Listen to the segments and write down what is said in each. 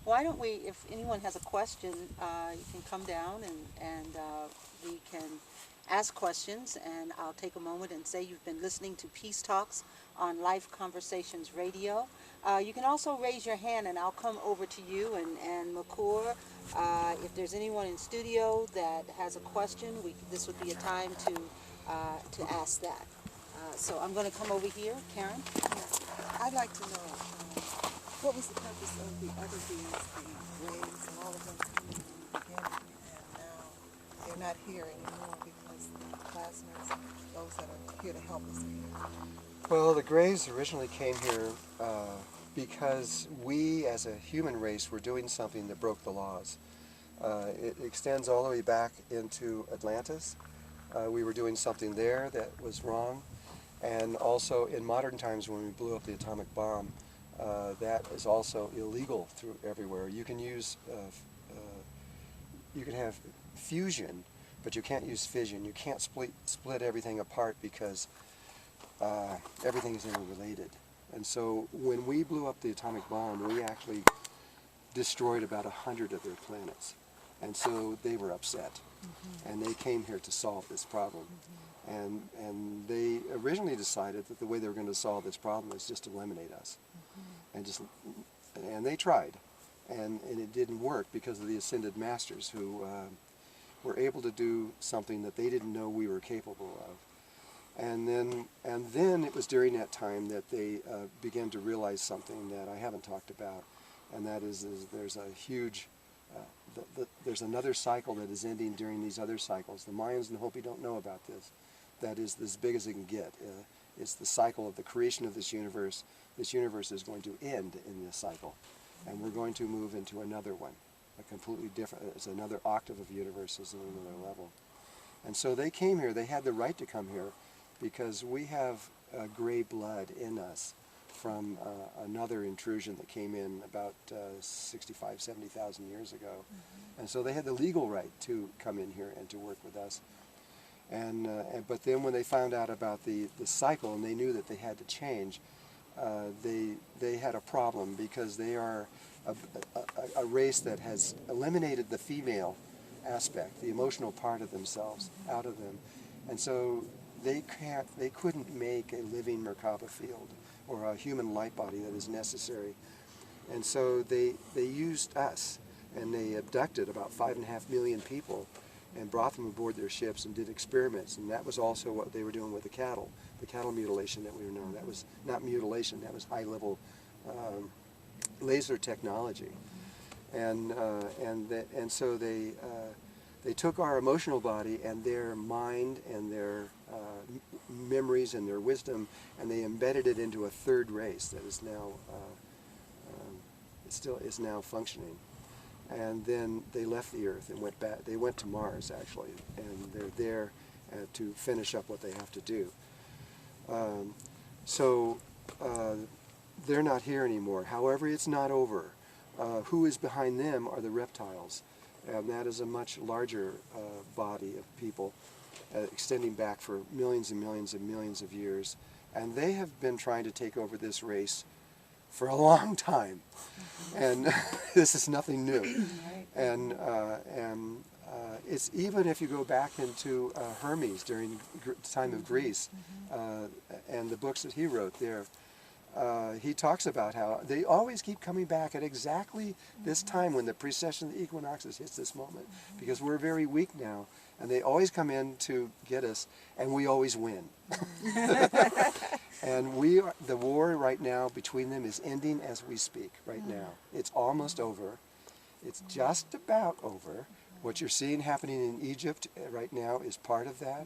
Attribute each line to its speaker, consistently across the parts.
Speaker 1: Why don't we, if anyone has a question, you can come down and we can ask questions, and I'll take a moment and say you've been listening to Peace Talks on Life Conversations Radio. You can also raise your hand and I'll come over to you, and McClure, if there's anyone in studio that has a question, this would be a time to ask that. So I'm going to come over here. Karen?
Speaker 2: I'd like to know what was the purpose of the other beings, the waves, and all of them coming in the beginning, and now they're not here anymore because the plasmas, those that are here to help us, are here.
Speaker 3: Well, the Greys originally came here because we, as a human race, were doing something that broke the laws. It extends all the way back into Atlantis. We were doing something there that was wrong. And also in modern times when we blew up the atomic bomb, that is also illegal through everywhere. You can use, you can have fusion, but you can't use fission. You can't split everything apart because everything is interrelated. And so when we blew up the atomic bomb, we actually destroyed about 100 of their planets. And so they were upset. And they came here to solve this problem. And they originally decided that the way they were going to solve this problem is just eliminate us. And they tried. And it didn't work because of the ascended masters who were able to do something that they didn't know we were capable of. And then it was during that time that they began to realize something that I haven't talked about, and that is there's a huge, there's another cycle that is ending during these other cycles. The Mayans and Hopi don't know about this. That is as big as it can get. It's the cycle of the creation of this universe. This universe is going to end in this cycle, and we're going to move into another one, a completely different, it's another octave of universes and another level. And so they came here. They had the right to come here because we have gray blood in us from another intrusion that came in about 65, 70,000 years ago. And so they had the legal right to come in here and to work with us. But then when they found out about the cycle and they knew that they had to change, they had a problem because they are a race that has eliminated the female aspect, the emotional part of themselves, out of them. And so they couldn't make a living Merkaba field or a human light body that is necessary. And so they used us, and they abducted about 5.5 million people and brought them aboard their ships and did experiments. And that was also what they were doing with the cattle mutilation that we were known. That was not mutilation, that was high-level laser technology. And so they took our emotional body and their mind and their memories and their wisdom, and they embedded it into a third race that is now still is now functioning. And then they left the Earth and went back. They went to Mars actually, and they're there to finish up what they have to do. So they're not here anymore. However, it's not over. Who is behind them are the reptiles. And that is a much larger body of people extending back for millions and millions and millions of years. And they have been trying to take over this race for a long time. And this is nothing new. And it's even if you go back into Hermes during the time of Greece and the books that he wrote there, he talks about how they always keep coming back at exactly this time when the precession of the equinoxes hits this moment, because we're very weak now, and they always come in to get us, and we always win. And the war right now between them is ending as we speak right now. It's almost over. It's just about over. What you're seeing happening in Egypt right now is part of that.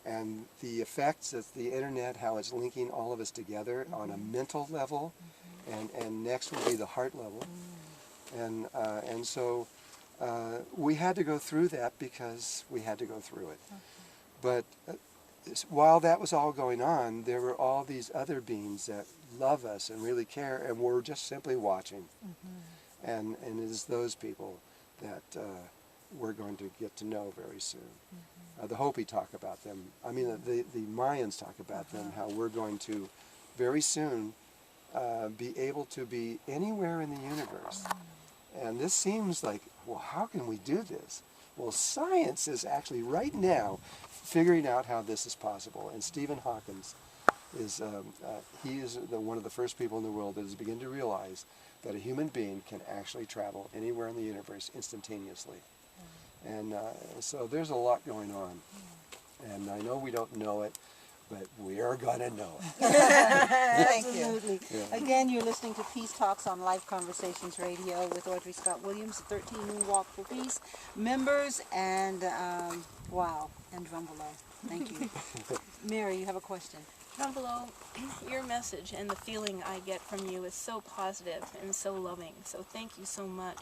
Speaker 3: And the effects of the internet, how it's linking all of us together on a mental level, and next will be the heart level. And so we had to go through that because we had to go through it. But while that was all going on, there were all these other beings that love us and really care, and we're just simply watching. And it is those people that we're going to get to know very soon. The Hopi talk about them. I mean, the Mayans talk about them, how we're going to very soon be able to be anywhere in the universe. And this seems like, well, how can we do this? Well, science is actually right now figuring out how this is possible. And Stephen Hawking is one of the first people in the world that has begun to realize that a human being can actually travel anywhere in the universe instantaneously. And so there's a lot going on. And I know we don't know it, but we are going to know it.
Speaker 2: Thank you.
Speaker 1: Absolutely.
Speaker 3: Yeah.
Speaker 1: Again, you're listening to Peace Talks on Life Conversations Radio with Audri Scott Williams, 13 Moonwalk for Peace members, and wow, and Drunvalo. Thank you. Mary, you have a question.
Speaker 4: Drunvalo, your message and the feeling I get from you is so positive and so loving, so thank you so much.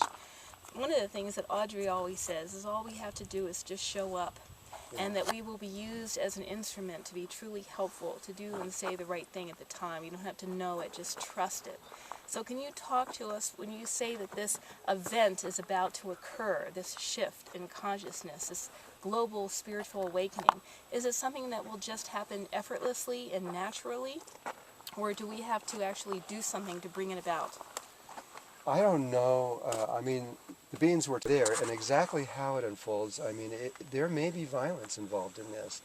Speaker 4: One of the things that Audrey always says is all we have to do is just show up, and that we will be used as an instrument to be truly helpful, to do and say the right thing at the time. You don't have to know it, just trust it. So can you talk to us when you say that this event is about to occur, this shift in consciousness, this global spiritual awakening? Is it something that will just happen effortlessly and naturally, or do we have to actually do something to bring it about?
Speaker 3: I don't know. I mean, the beings were there, and exactly how it unfolds, I mean, there may be violence involved in this.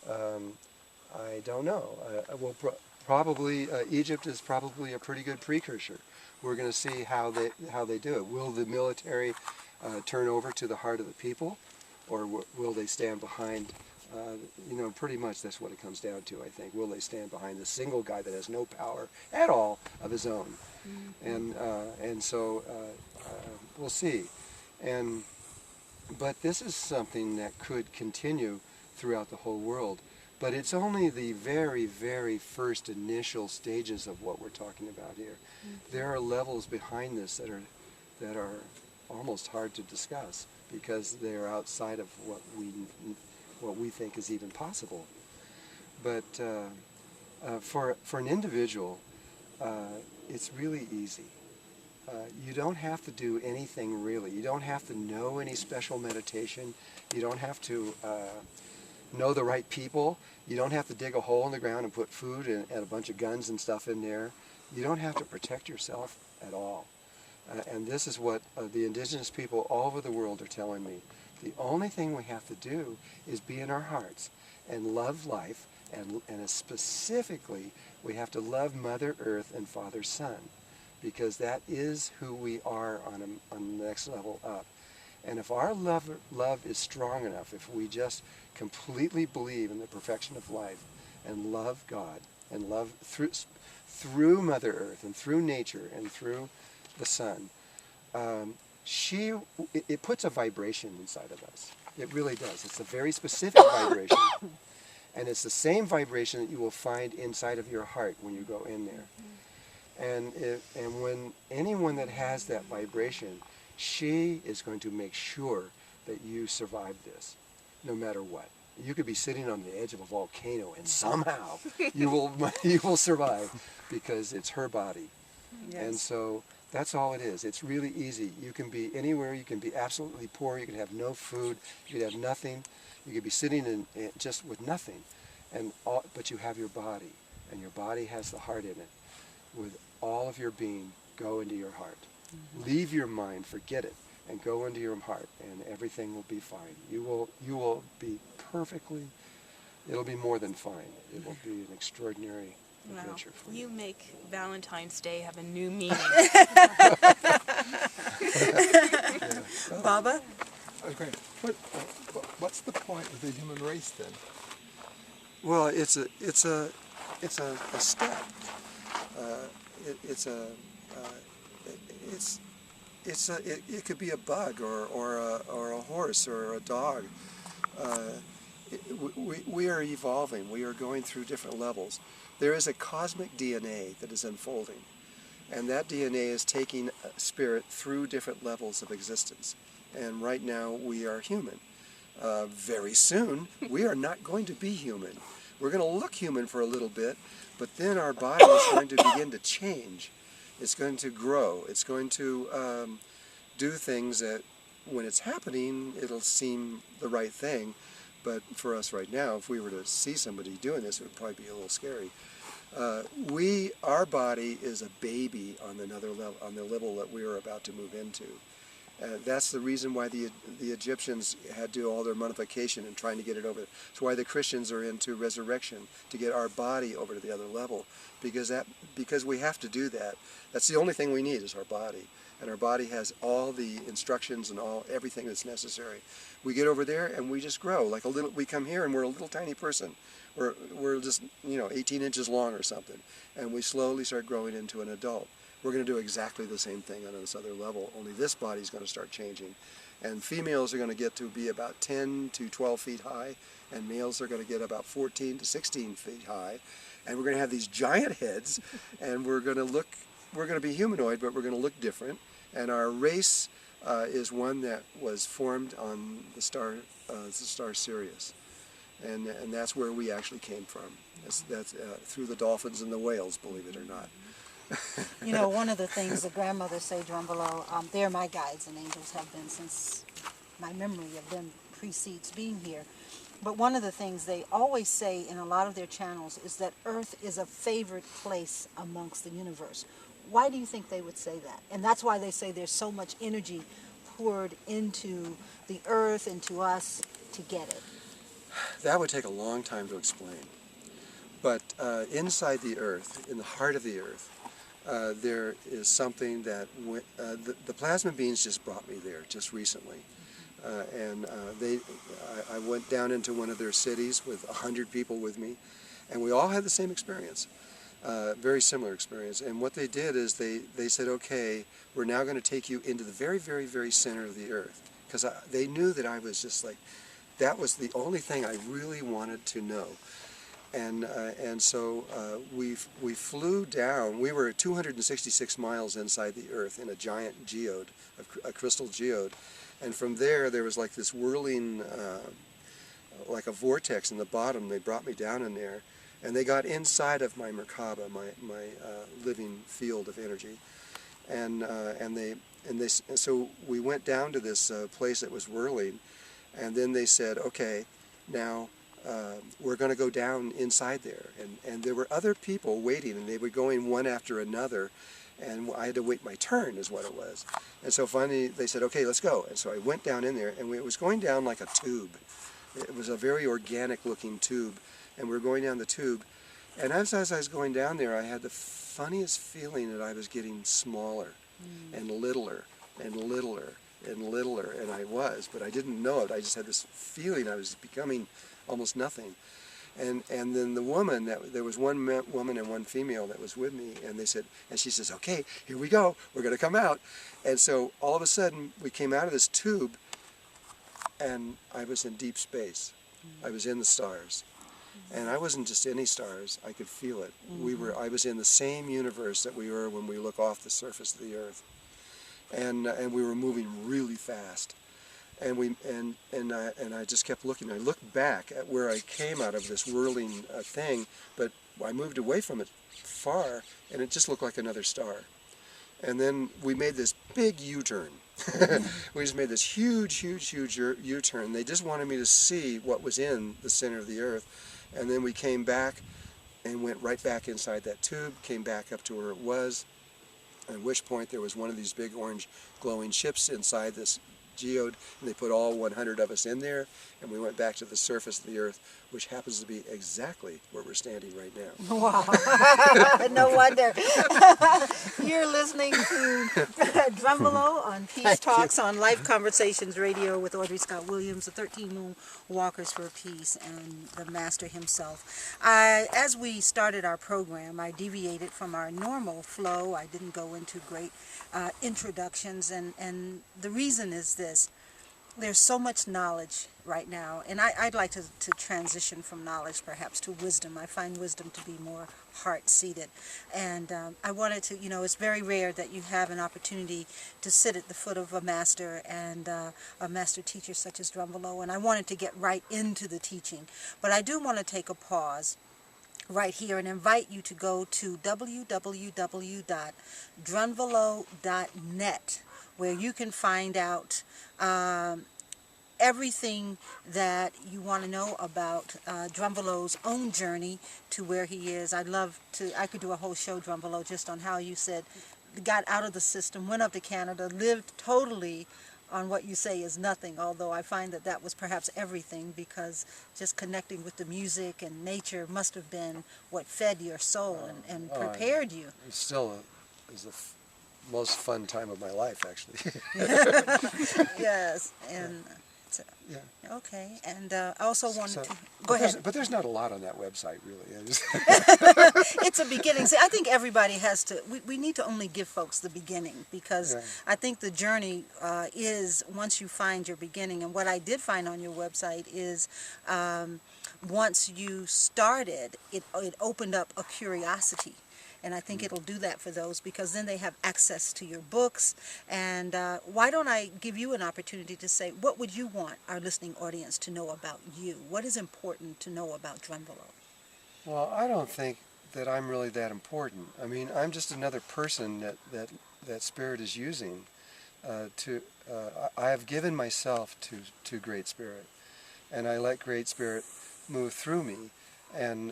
Speaker 3: I don't know. Probably Egypt is probably a pretty good precursor. We're going to see how they do it. Will the military turn over to the heart of the people, or will they stand behind? Pretty much that's what it comes down to, I think. Will they stand behind the single guy that has no power at all of his own? And so we'll see. But this is something that could continue throughout the whole world. But it's only the very, very first initial stages of what we're talking about here. There are levels behind this that are almost hard to discuss because they're outside of what we think is even possible. But for an individual, it's really easy. You don't have to do anything really. You don't have to know any special meditation. You don't have to know the right people. You don't have to dig a hole in the ground and put food and a bunch of guns and stuff in there. You don't have to protect yourself at all. And this is what the indigenous people all over the world are telling me. The only thing we have to do is be in our hearts and love life, and specifically we have to love Mother Earth and Father Sun, because that is who we are on the next level up. And if our love is strong enough, if we just completely believe in the perfection of life and love God and love through Mother Earth and through nature and through the sun, it puts a vibration inside of us. It really does. It's a very specific vibration. And it's the same vibration that you will find inside of your heart when you go in there. And when anyone that has that vibration, she is going to make sure that you survive this, no matter what. You could be sitting on the edge of a volcano, and somehow you will survive, because it's her body.
Speaker 2: Yes.
Speaker 3: And so that's all it is. It's really easy. You can be anywhere. You can be absolutely poor. You can have no food. You can have nothing. You could be sitting in just with nothing, but you have your body, and your body has the heart in it. With all of your being, go into your heart. Leave your mind, forget it, and go into your heart, and everything will be fine. You will be perfectly. It'll be more than fine. It will be an extraordinary adventure for you.
Speaker 4: You make Valentine's Day have a new meaning.
Speaker 2: Baba?
Speaker 5: Okay. What's the point of the human race then?
Speaker 3: Well, it's a step. It could be a bug or a horse or a dog. We are evolving. We are going through different levels. There is a cosmic DNA that is unfolding, and that DNA is taking spirit through different levels of existence. And right now we are human. Very soon we are not going to be human. We're going to look human for a little bit, but then our body is going to begin to change. It's going to grow. It's going to do things that, when it's happening, it'll seem the right thing. But for us right now, if we were to see somebody doing this, it would probably be a little scary. Our body is a baby on another level, on the level that we are about to move into. That's the reason why the Egyptians had to do all their mummification and trying to get it over. That's why the Christians are into resurrection, to get our body over to the other level, because we have to do that. That's the only thing we need is our body, and our body has all the instructions and everything that's necessary. We get over there and we just grow like a little. We come here and we're a little tiny person. We're just 18 inches long or something, and we slowly start growing into an adult. We're going to do exactly the same thing on this other level, only this body's going to start changing. And females are going to get to be about 10 to 12 feet high, and males are going to get about 14 to 16 feet high. And we're going to have these giant heads, and we're going to be humanoid, but we're going to look different. And our race is one that was formed on the star Sirius. And that's where we actually came from. That's through the dolphins and the whales, believe it or not.
Speaker 1: You know, one of the things the grandmothers say, Drunvalo, they're my guides, and angels have been since my memory of them precedes being here. But one of the things they always say in a lot of their channels is that Earth is a favorite place amongst the universe. Why do you think they would say that? And that's why they say there's so much energy poured into the Earth, into us, to get it.
Speaker 3: That would take a long time to explain. But inside the Earth, in the heart of the Earth, there is something that the plasma beings just brought me there just recently. I went down into one of their cities with 100 people with me, and we all had the same experience, very similar experience. And what they did is they said, okay, we're now going to take you into the very, very, very center of the Earth, because they knew that I was just like, that was the only thing I really wanted to know. And so we flew down. We were 266 miles inside the Earth in a giant geode, a crystal geode. And from there was like this whirling, like a vortex in the bottom. They brought me down in there. And they got inside of my Merkaba, my living field of energy. And so we went down to this place that was whirling. And then they said, okay, now we're going to go down inside there. And there were other people waiting, and they were going one after another, and I had to wait my turn is what it was. And so finally they said, okay, let's go. And so I went down in there, and it was going down like a tube. It was a very organic looking tube, and we were going down the tube. And as I was going down there, I had the funniest feeling that I was getting smaller and littler and littler and littler, and I was, but I didn't know it. I just had this feeling I was becoming almost nothing. And then the woman, there was one woman and one female that was with me, and she says, okay, here we go, we're going to come out. And so all of a sudden we came out of this tube, and I was in deep space. I was in the stars. And I wasn't just any stars, I could feel it. I was in the same universe that we were when we look off the surface of the Earth. And we were moving really fast. And I just kept looking. I looked back at where I came out of this whirling thing, but I moved away from it far, and it just looked like another star. And then we made this big U-turn. We just made this huge, huge, huge U-turn. They just wanted me to see what was in the center of the Earth. And then we came back and went right back inside that tube, came back up to where it was, at which point there was one of these big orange glowing ships inside this geode, and they put all 100 of us in there, and we went back to the surface of the Earth, which happens to be exactly where we're standing right now.
Speaker 1: Wow. No wonder. You're listening to Drunvalo on Peace Talks on Life Conversations Radio with Audri Scott Williams, the 13 Moon Walkers for Peace, and the Master himself. As we started our program, I deviated from our normal flow. I didn't go into great introductions, and the reason is this. There's so much knowledge right now, and I'd like to transition from knowledge perhaps to wisdom. I find wisdom to be more heart-seated, and I wanted to, it's very rare that you have an opportunity to sit at the foot of a master and a master teacher such as Drunvalo, and I wanted to get right into the teaching. But I do want to take a pause right here and invite you to go to www.drunvalo.net, where you can find out everything that you want to know about Drunvalo's own journey to where he is. I could do a whole show, Drunvalo, just on how you said, got out of the system, went up to Canada, lived totally on what you say is nothing, although I find that that was perhaps everything, because just connecting with the music and nature must have been what fed your soul and prepared you.
Speaker 3: It still is the most fun time of my life, actually.
Speaker 1: Yes, and
Speaker 3: Yeah.
Speaker 1: okay, and I also wanted to
Speaker 3: But
Speaker 1: go ahead.
Speaker 3: But there's not a lot on that website, really.
Speaker 1: It's a beginning. See, I think everybody has to. We need to only give folks the beginning, because
Speaker 3: Yeah.
Speaker 1: I think the journey is once you find your beginning. And what I did find on your website is once you started, it opened up a curiosity. And I think it'll do that for those, because then they have access to your books. And why don't I give you an opportunity to say, what would you want our listening audience to know about you? What is important to know about Drunvalo?
Speaker 3: Well, I don't think that I'm really that important. I mean, I'm just another person that Spirit is using I have given myself to Great Spirit, and I let Great Spirit move through me. And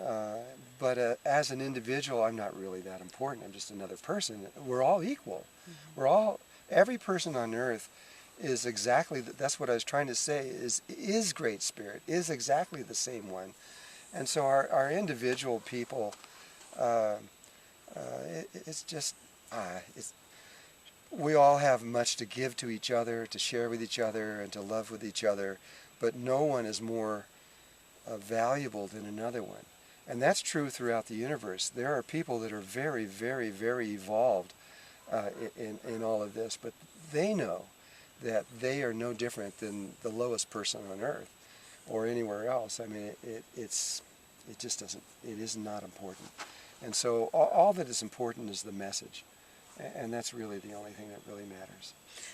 Speaker 3: but as an individual, I'm not really that important. I'm just another person. We're all equal. Mm-hmm. Every person on earth is exactly, that's what I was trying to say, is Great Spirit, is exactly the same one. And so our individual people, we all have much to give to each other, to share with each other, and to love with each other, but no one is more valuable than another one. And that's true throughout the universe. There are people that are very, very, very evolved in all of this, but they know that they are no different than the lowest person on earth or anywhere else. I mean, it just doesn't, it is not important. And so all that is important is the message. And that's really the only thing that really matters.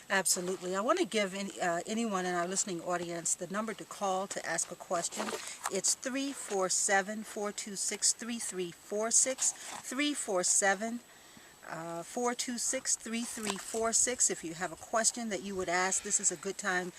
Speaker 1: Absolutely. I want to give anyone in our listening audience the number to call to ask a question. It's 347-426-3346, 347-426-3346. If you have a question that you would ask, this is a good time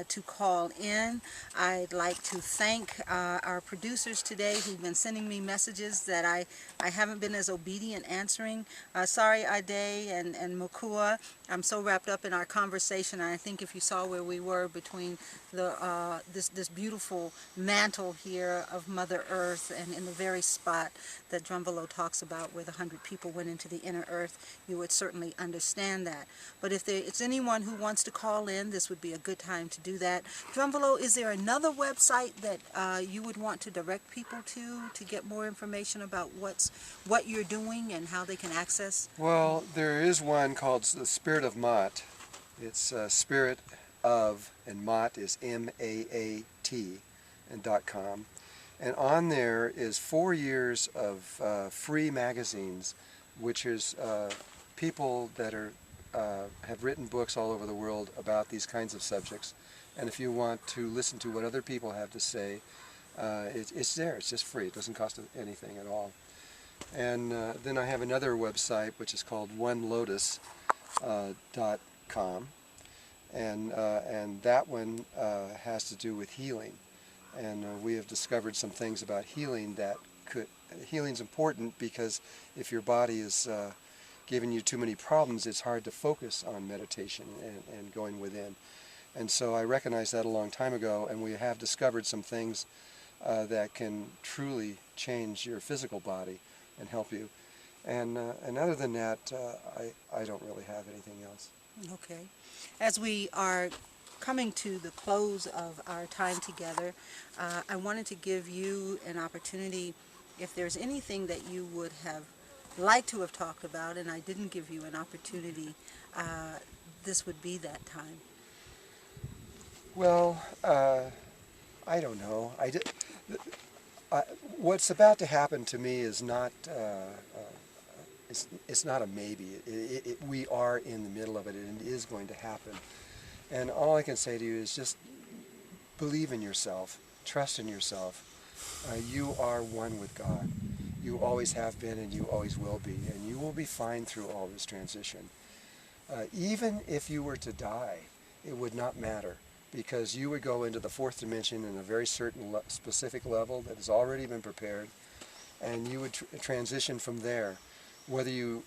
Speaker 1: to call in. I'd like to thank our producers today who've been sending me messages that I haven't been as obedient answering. Sorry, Ade and Mukua. I'm so wrapped up in our conversation. I think if you saw where we were between this beautiful mantle here of Mother Earth and in the very spot that Drunvalo talks about where the 100 people went into the inner earth, you would certainly understand that. But if it's anyone who wants to call in, this would be a good time to do that. Drunvalo, is there another website that you would want to direct people to get more information about what you're doing and how they can access?
Speaker 3: Well, there is one called the Spirit of Mott. It's Spirit of, and Mott is M-A-A-T, and .com. And on there is 4 years of free magazines, which is people that have written books all over the world about these kinds of subjects. And if you want to listen to what other people have to say, it's there. It's just free. It doesn't cost anything at all. And then I have another website which is called onelotus.com, and that one has to do with healing. And we have discovered some things about healing that healing's important, because if your body is giving you too many problems, it's hard to focus on meditation and going within. And so I recognized that a long time ago, and we have discovered some things that can truly change your physical body and help you. And other than that, I don't really have anything else.
Speaker 1: Okay. As we are coming to the close of our time together, I wanted to give you an opportunity, if there's anything that you would have liked to have talked about and I didn't give you an opportunity, this would be that time.
Speaker 3: Well, I don't know. What's about to happen to me is not, it's not a maybe. We are in the middle of it, and it is going to happen. And all I can say to you is just believe in yourself, trust in yourself. You are one with God. You always have been, and you always will be, and you will be fine through all this transition. Even if you were to die, it would not matter, because you would go into the fourth dimension in a very certain specific level that has already been prepared, and you would transition from there. Whether you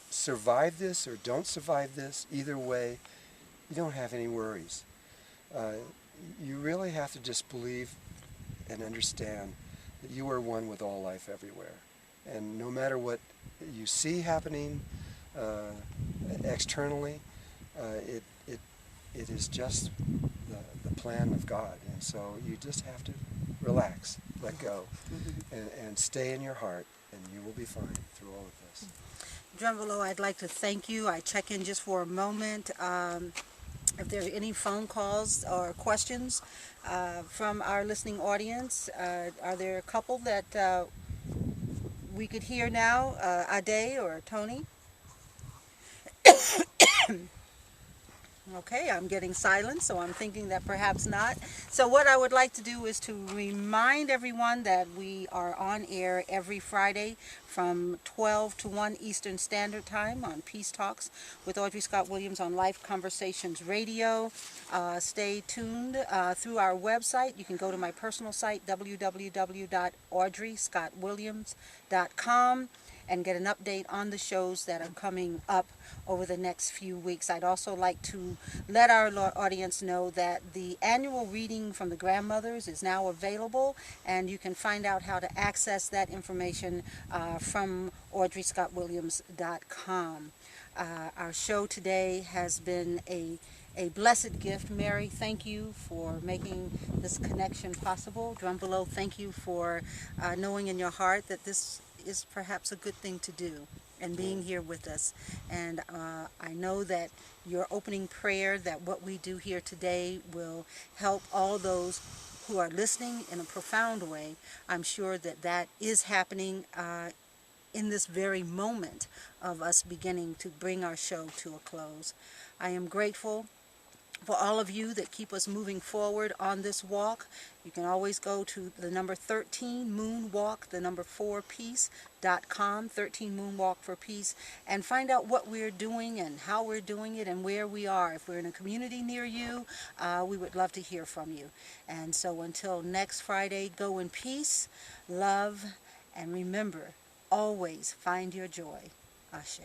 Speaker 3: survive this or don't survive this, either way, you don't have any worries. You really have to just believe and understand that you are one with all life everywhere. And no matter what you see happening externally, it is just the plan of God. And so you just have to relax, let go, and stay in your heart, and you will be fine through all of this.
Speaker 1: Drunvalo, I'd like to thank you. I check in just for a moment. If there are any phone calls or questions from our listening audience, are there a couple that we could hear now? Ade or Tony? Okay, I'm getting silence, so I'm thinking that perhaps not. So what I would like to do is to remind everyone that we are on air every Friday from 12 to 1 Eastern Standard Time on Peace Talks with Audri Scott Williams on Life Conversations Radio. Stay tuned through our website. You can go to my personal site, www.audriscottwilliams.com, and get an update on the shows that are coming up over the next few weeks. I'd also like to let our audience know that the annual reading from the grandmothers is now available, and you can find out how to access that information from audriscottwilliams.com. Our show today has been a blessed gift. Mary, thank you for making this connection possible. Drunvalo, thank you for knowing in your heart that this is perhaps a good thing to do, and being here with us. And I know that your opening prayer, that what we do here today will help all those who are listening in a profound way. I'm sure that that is happening in this very moment of us beginning to bring our show to a close. I am grateful for all of you that keep us moving forward on this walk. You can always go to the number 13 Moonwalk, the number 4 Peace.com, 13 Moonwalk for Peace, and find out what we're doing and how we're doing it and where we are. If we're in a community near you, we would love to hear from you. And so until next Friday, go in peace, love, and remember, always find your joy. Ashe.